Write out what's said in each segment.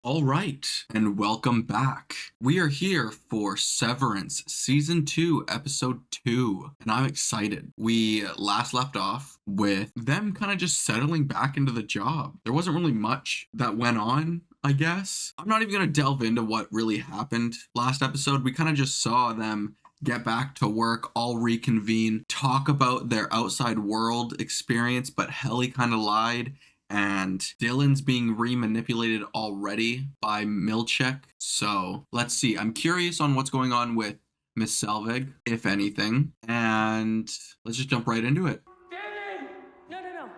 All right, and welcome back. We are here for Severance Season 2, Episode 2, and I'm excited. We last left off with them kind of just settling back into the job. There wasn't really much that went on, I guess. I'm not even going to delve into what really happened last episode. We kind of just saw them get back to work, all reconvene, talk about their outside world experience, but Helly kind of lied. And Dylan's being re-manipulated already by Milchek. So let's see. I'm curious on what's going on with Miss Selvig, if anything. And let's just jump right into it. Dylan! No.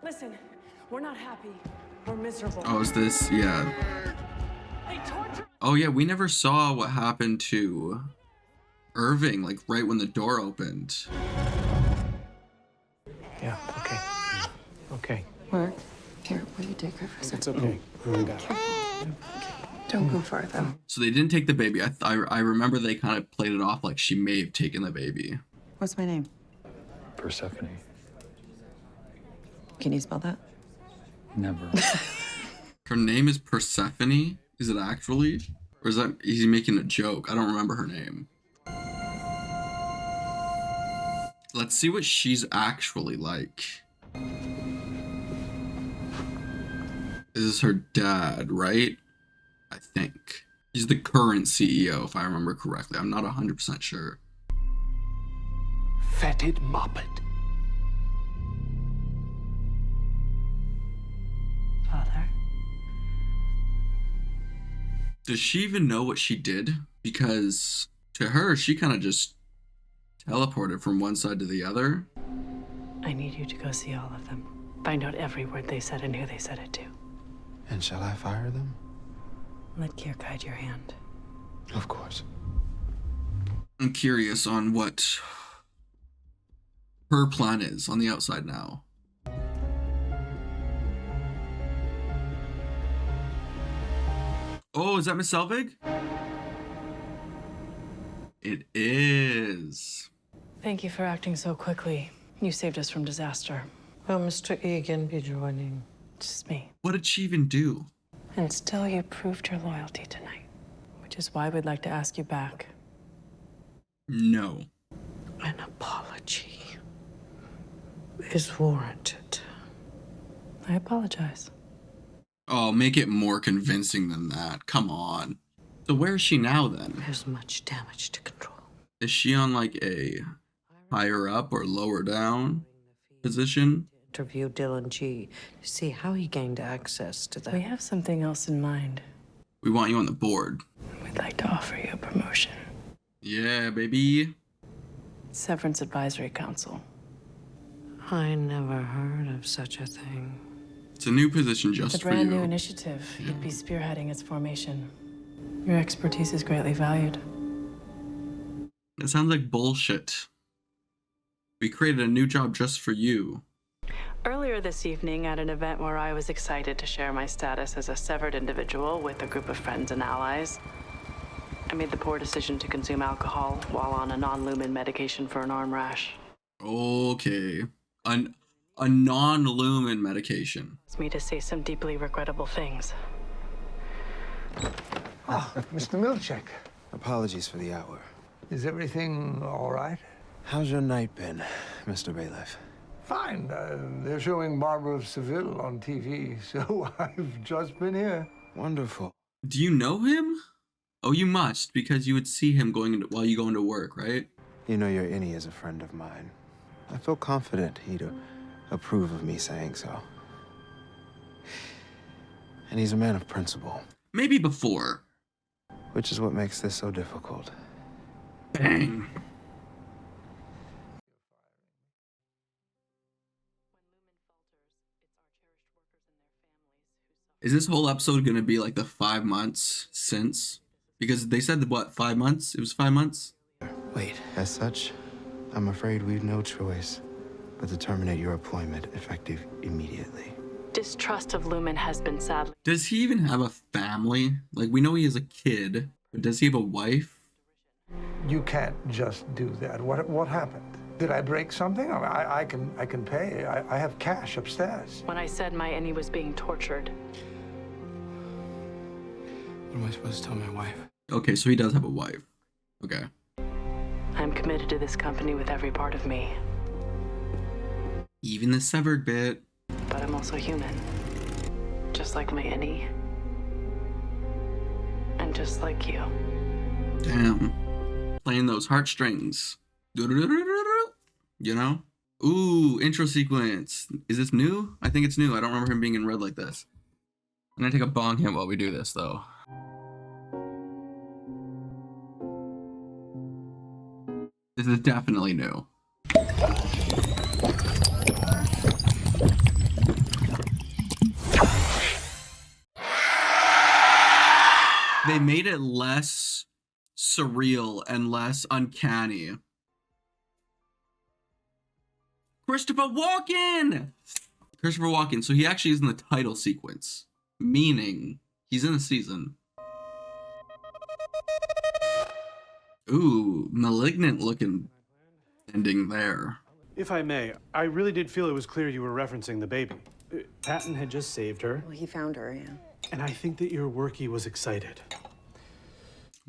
Listen, we're not happy. We're miserable. Oh, is this? Yeah. They torture. Oh, yeah. We never saw what happened to Irving, like right when the door opened. Yeah, okay. Mark, here, will you take her for a second? It's okay. I got it. Don't go far, though. So they didn't take the baby. I remember they kind of played it off like she may have taken the baby. What's my name? Persephone. Can you spell that? Never. Her name is Persephone? Is it actually? Or is that he's making a joke? I don't remember her name. Let's see what she's actually like. This is her dad, right? I think. He's the current CEO, if I remember correctly. I'm not 100% sure. Fetid moppet. Father? Does she even know what she did? Because to her, she kind of just teleported from one side to the other. I need you to go see all of them. Find out every word they said and who they said it to. And shall I fire them? Let Kier guide your hand. Of course. I'm curious on what her plan is on the outside now. Oh, is that Miss Selvig? It is. Thank you for acting so quickly. You saved us from disaster. Will Mr. Egan be joining? Just me. What did she even do? And still you proved your loyalty tonight. Which is why we'd like to ask you back. No. An apology is warranted. I apologize. Oh, make it more convincing than that. Come on. So where is she now then? There's much damage to control. Is she on like a higher up or lower down position? Interview Dylan G. to see how he gained access to We that. have something else in mind. We want you on the board. We'd like to offer you a promotion. Yeah, baby. Severance Advisory Council. I never heard of such a thing. It's a new position It's just a for brand new you. initiative. You'd be spearheading its formation. Your expertise is greatly valued. It sounds like bullshit. We created a new job just for you. Earlier this evening, at an event where I was excited to share my status as a severed individual with a group of friends and allies, I made the poor decision to consume alcohol while on a non-lumen medication for an arm rash. Okay. A non-lumen medication. It's me to say some deeply regrettable things. Mr. Milchek, Apologies for the hour. is everything all right? How's your night been, Mr. Bailiff? Fine. They're showing Barbara of Seville on TV, so I've just been here. Wonderful. Do you know him? Oh, you must, because you would see him while you go into work, right? You know your Innie is a friend of mine. I feel confident he'd approve of me saying so. And he's a man of principle, Maybe before. which is what makes this so difficult. Bang. Is this whole episode gonna be like the 5 months since? Because they said, what, 5 months? It was 5 months? Wait, as such, I'm afraid we've no choice but to terminate your appointment effective immediately. Distrust of Lumen has been sadly... Does he even have a family? Like, we know he has a kid, but does he have a wife? You can't just do that. What happened? Did I break something? I can pay. I have cash upstairs. When I said my Innie was being tortured, What am I supposed to tell my wife? Okay, so he does have a wife. Okay. I'm committed to this company with every part of me, Even the severed bit. but I'm also human. Just like my Innie. And just like you. Damn. Playing those heartstrings. You know? Ooh, intro sequence. Is this new? I think it's new. I don't remember him being in red like this. I'm gonna take a bong hit while we do this, though. This is definitely new. They made it less surreal and less uncanny. Christopher Walken! Christopher Walken. So he actually is in the title sequence, meaning he's in the season. Ooh, malignant looking ending there. If I may, I really did feel it was clear you were referencing the baby. Patton had just saved her, Well, he found her, yeah. and I think that your workie was excited.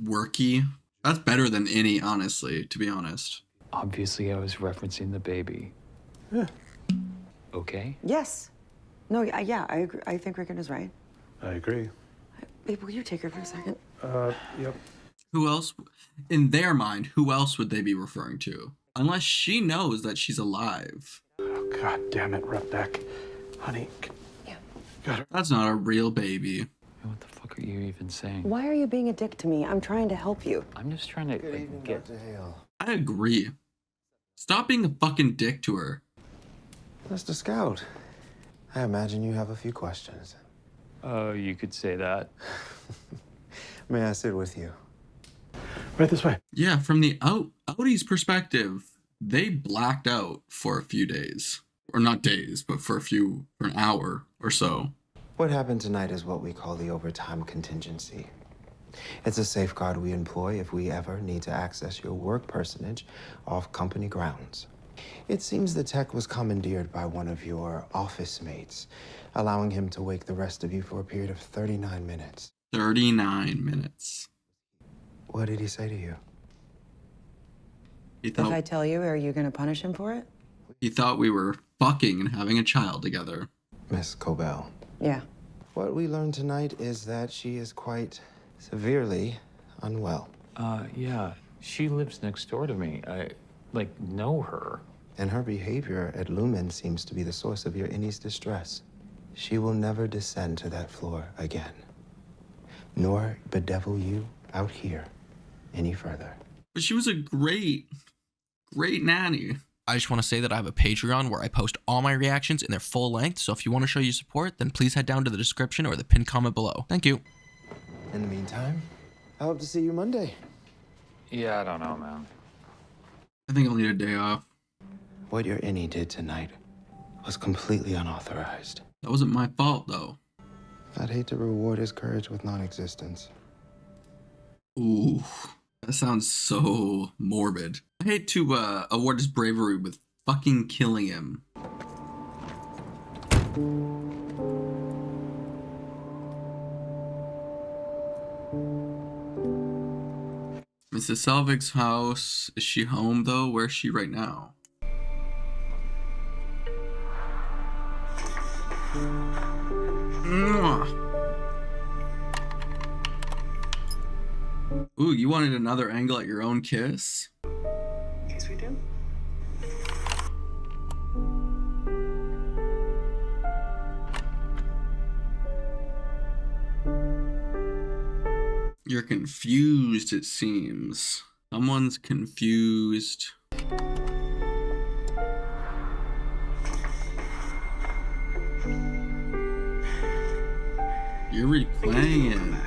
Worky? That's better than any, honestly, to be honest. Obviously, I was referencing the baby. Yeah. Okay? Yes. No, yeah, I agree. I think Rickon is right. I agree. Babe, will you take her for a second? Yep. Who else, in their mind, who else would they be referring to? Unless she knows that she's alive. Oh, God damn it, Rutbeck. Honey. Yeah. Got her. That's not a real baby. What the fuck are you even saying? Why are you being a dick to me? I'm trying to help you. I'm just trying to Good like, evening, get. Dr. Hale. I agree. Stop being a fucking dick to her. Mr. Scout, I imagine you have a few questions. Oh, you could say that. May I sit with you? Right this way. Yeah, from the Outies perspective, they blacked out for a few days. Or not days, but for an hour or so. What happened tonight is what we call the overtime contingency. It's a safeguard we employ if we ever need to access your work personage off company grounds. It seems the tech was commandeered by one of your office mates, allowing him to wake the rest of you for a period of 39 minutes. 39 minutes. What did he say to you? He If I thought, tell you, are you going to punish him for it? he thought we were fucking and having a child together. Miss Cobell. Yeah. What we learned tonight is that she is quite severely unwell. Yeah. She lives next door to me. I, know her. And her behavior at Lumen seems to be the source of your Innie's distress. She will never descend to that floor again, nor bedevil you out here any further. But she was a great nanny. I just want to say that I have a Patreon where I post all my reactions in their full length, so if you want to show your support, then please head down to the description or the pinned comment below. Thank you. In the meantime, I hope to see you Monday. Yeah, I don't know, man. I think I'll need a day off. What your Innie did tonight was completely unauthorized. That wasn't my fault, though. I'd hate to reward his courage with non-existence. Ooh, that sounds so morbid. I hate to award his bravery with fucking killing him. Mrs. Selvig's house. Is she home, though? Where's she right now? Mwah. Ooh, you wanted another angle at your own kiss? Yes, we do. You're confused, it seems. Someone's confused. You're replaying it.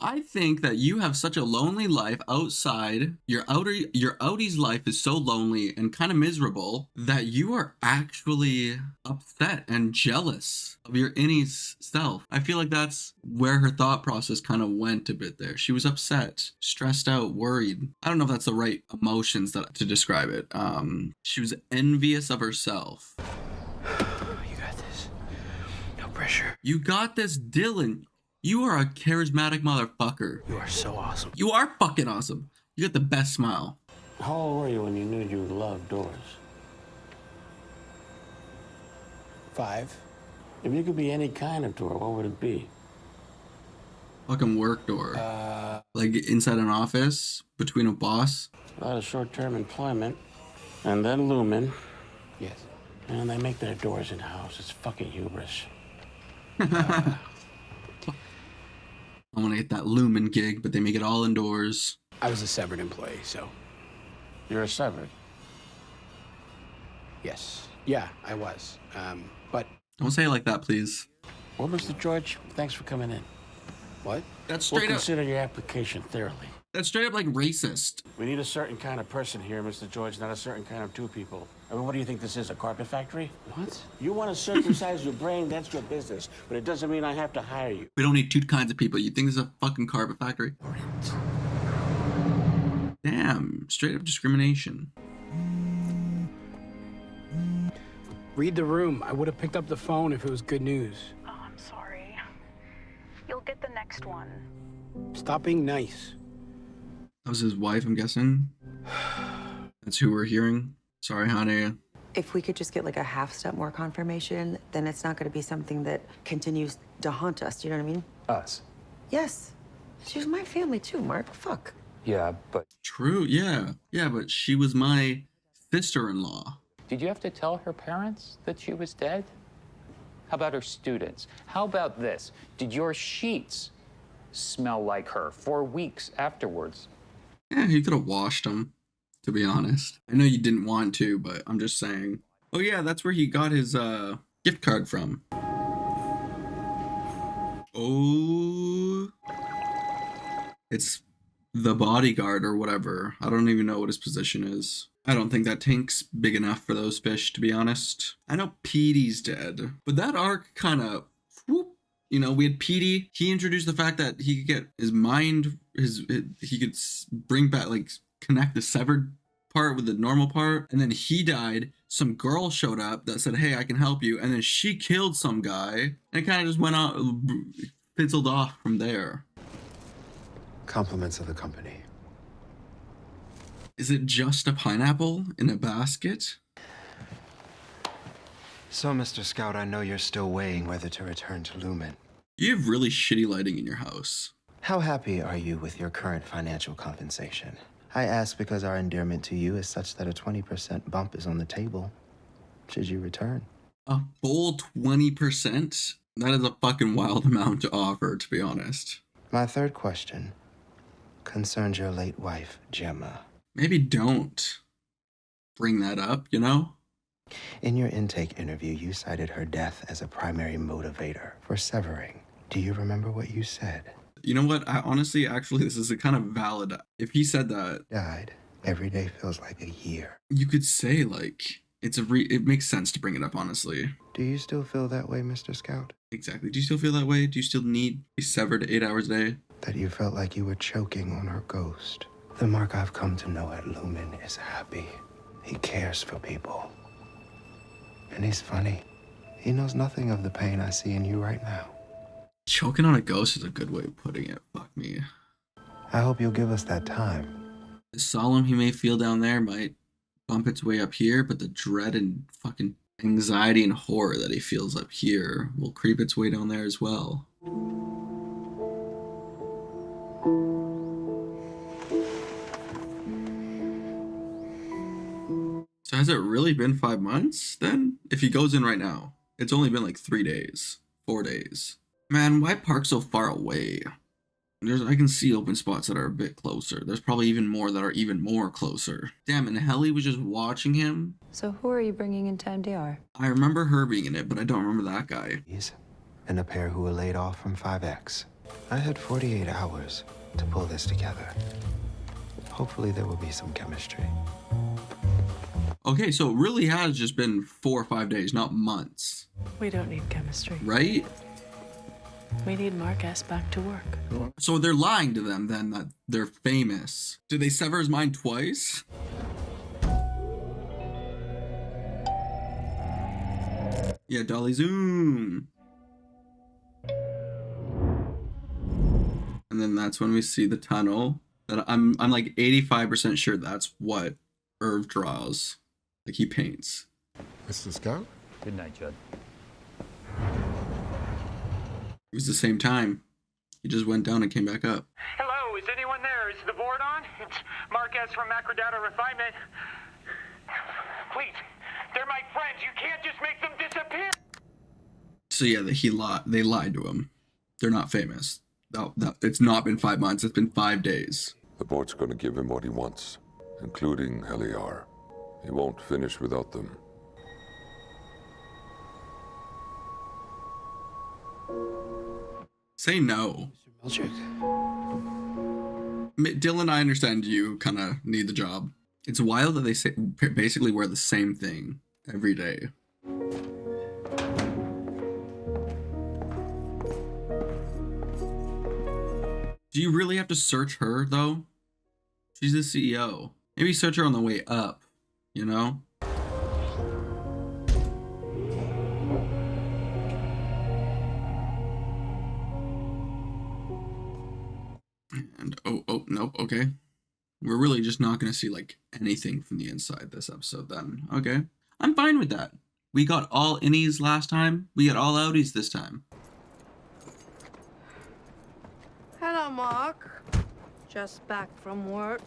I think that you have such a lonely life outside. Your outie's life is so lonely and kind of miserable that you are actually upset and jealous of your Innie's self. I feel like that's where her thought process kind of went a bit there. She was upset, stressed out, worried. I don't know if that's the right emotions to describe it. She was envious of herself. You got this. No pressure. You got this, Dylan. You are a charismatic motherfucker. You are so awesome. You are fucking awesome. You got the best smile. How old were you when you knew you loved doors? 5. If you could be any kind of door, what would it be? Fucking work door. Like inside an office, between a boss. A lot of short-term employment. And then Lumen. Yes. And they make their doors in-house. It's fucking hubris. I want to get that Lumen gig, but they make it all indoors. I was a Severed employee, so. You're a Severed? Yes. Yeah, I was. But. Don't say it like that, please. Well, Mr. George, thanks for coming in. What? That's straight We'll up. consider your application thoroughly. That's straight up like racist. We need a certain kind of person here, Mr. George, not a certain kind of two people. I mean, what do you think this is, a carpet factory? What? You want to circumcise your brain, that's your business. But it doesn't mean I have to hire you. We don't need two kinds of people. You think this is a fucking carpet factory? Damn, straight up discrimination. Read the room. I would have picked up the phone if it was good news. Oh, I'm sorry. You'll get the next one. Stop being nice. That was his wife, I'm guessing. That's who we're hearing. Sorry, honey. If we could just get like a half step more confirmation, then it's not going to be something that continues to haunt us. Do you know what I mean? Us. Yes. She was my family too, Mark. Fuck. Yeah, but True, yeah. Yeah, but she was my sister-in-law. did you have to tell her parents that she was dead? How about her students? How about this? Did your sheets smell like her for weeks afterwards? Yeah, you could have washed them, to be honest. I know you didn't want to, but I'm just saying. Oh yeah, that's where he got his gift card from. Oh, it's the bodyguard or whatever. I don't even know what his position is. I don't think that tank's big enough for those fish, to be honest. I know Petey's dead, but that arc kind of, you know, we had Petey. He introduced the fact that he could get his mind, he could bring back, like, connect the severed part with the normal part. And then he died. Some girl showed up that said, hey, I can help you. And then she killed some guy. And it kind of just went out, fizzled off from there. Compliments of the company. Is it just a pineapple in a basket? So, Mr. Scout, I know you're still weighing whether to return to Lumen. You have really shitty lighting in your house. How happy are you with your current financial compensation? I ask because our endearment to you is such that a 20% bump is on the table. Should you return? A full 20%? That is a fucking wild amount to offer, to be honest. My third question concerns your late wife, Gemma. Maybe don't bring that up, you know? In your intake interview, you cited her death as a primary motivator for severing. Do you remember what you said? You know what? I honestly, actually, this is a kind of valid. If he said that, Died. Every day feels like a year. you could say like it makes sense to bring it up. Honestly, Do you still feel that way, Mr. Scout? exactly. Do you still feel that way? Do you still need to be severed 8 hours a day? That you felt like you were choking on her ghost? The Mark I've come to know at Lumen is happy. He cares for people. And he's funny. He knows nothing of the pain I see in you right now. Choking on a ghost is a good way of putting it. Fuck me. I hope you'll give us that time. The solemn he may feel down there might bump its way up here, but the dread and fucking anxiety and horror that he feels up here will creep its way down there as well. So has it really been 5 months then? If he goes in right now, it's only been like 3 days, 4 days. Man, why park so far away? I can see open spots that are a bit closer. There's probably even more that are even more closer. Damn, and Helly was just watching him. So who are you bringing into MDR? I remember her being in it, but I don't remember that guy. And a pair who were laid off from 5X. I had 48 hours to pull this together. Hopefully there will be some chemistry. Okay, so it really has just been 4 or 5 days, not months. We don't need chemistry. Right? We need Mark S. back to work. So they're lying to them then that they're famous. Did they sever his mind twice? Yeah, Dolly Zoom. And then that's when we see the tunnel. That I'm like 85% sure that's what Irv draws. Like he paints. Mr. Scout? Good night, Judd. It was the same time. He just went down and came back up. Hello, is anyone there? Is the board on? It's Marquez from Macrodata Refinement. Please, they're my friends. You can't just make them disappear. So yeah, they lied to him. They're not famous. It's not been 5 months. It's been 5 days. The board's going to give him what he wants, including Heliar. He won't finish without them. Say no. Mr. Dylan, I understand you kind of need the job. It's wild that they basically wear the same thing every day. Do you really have to search her, though? She's the CEO. Maybe search her on the way up, you know? And, oh, nope, okay. We're really just not going to see, like, anything from the inside this episode, then. Okay. I'm fine with that. We got all innies last time. We got all outies this time. Hello, Mark. Just back from work.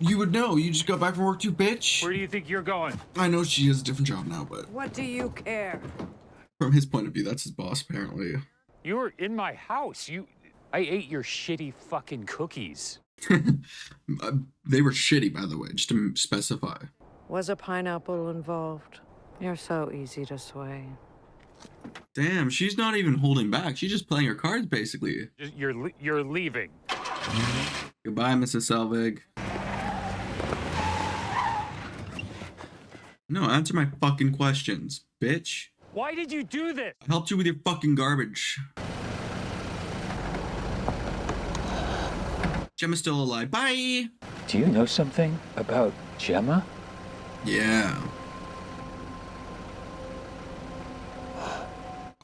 You would know. You just got back from work too, bitch. Where do you think you're going? I know she has a different job now, but What do you care? from his point of view, that's his boss, apparently. You were in my house. I ate your shitty fucking cookies. They were shitty, by the way, just to specify. Was a pineapple involved? You're so easy to sway. Damn, she's not even holding back. She's just playing her cards, basically. You're leaving. Goodbye, Mrs. Selvig. No, answer my fucking questions, bitch. Why did you do this? I helped you with your fucking garbage. Gemma's still alive. Bye! Do you know something about Gemma? Yeah.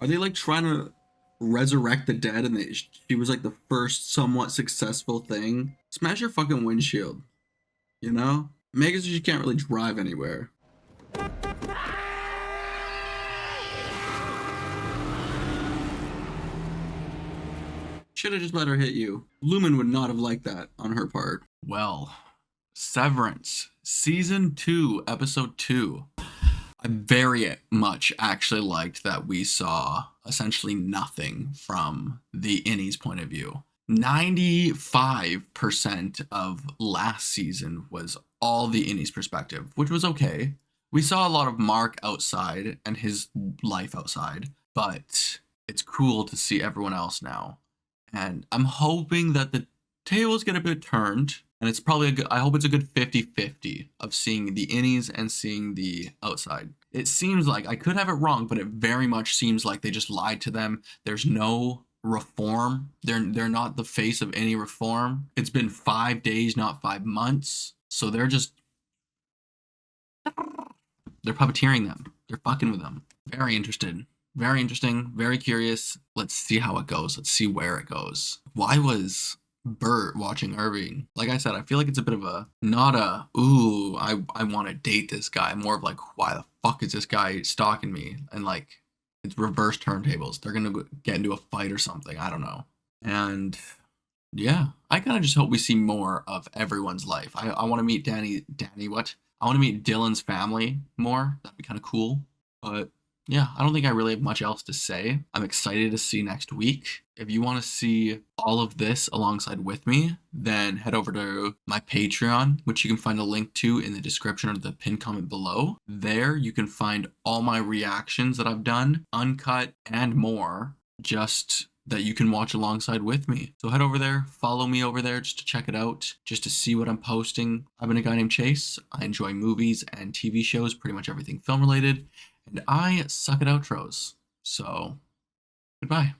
Are they like trying to resurrect the dead and she was like the first somewhat successful thing? Smash your fucking windshield. You know? Make it so she can't really drive anywhere. Should have just let her hit you. Lumen would not have liked that on her part. Well, Severance, Season 2, Episode 2. I very much actually liked that we saw essentially nothing from the Innies' point of view. 95% of last season was all the Innies' perspective, which was okay. We saw a lot of Mark outside and his life outside, but it's cool to see everyone else now. And I'm hoping that the tables get a bit turned, and it's probably I hope it's a good 50-50 of seeing the Innies and seeing the outside. It seems like, I could have it wrong, but it very much seems like they just lied to them. There's no reform. They're not the face of any reform. It's been 5 days, not 5 months. So they're puppeteering them. They're fucking with them. Very interested. Very interesting. Very curious. Let's see how it goes. Let's see where it goes. Why was Bert watching Irving? Like I said, I feel like it's a bit of a, not a, ooh, I want to date this guy. More of like, why the fuck is this guy stalking me? And like, it's reverse turntables. They're going to get into a fight or something. I don't know. And yeah, I kind of just hope we see more of everyone's life. I want to meet Danny, what? I want to meet Dylan's family more. That'd be kind of cool. But yeah, I don't think I really have much else to say. I'm excited to see next week. If you want to see all of this alongside with me, then head over to my Patreon, which you can find a link to in the description or the pinned comment below. There you can find all my reactions that I've done, uncut and more, just that you can watch alongside with me. So head over there, follow me over there just to check it out, just to see what I'm posting. I've been a guy named Chase. I enjoy movies and TV shows, pretty much everything film related. And I suck at outros. So, goodbye.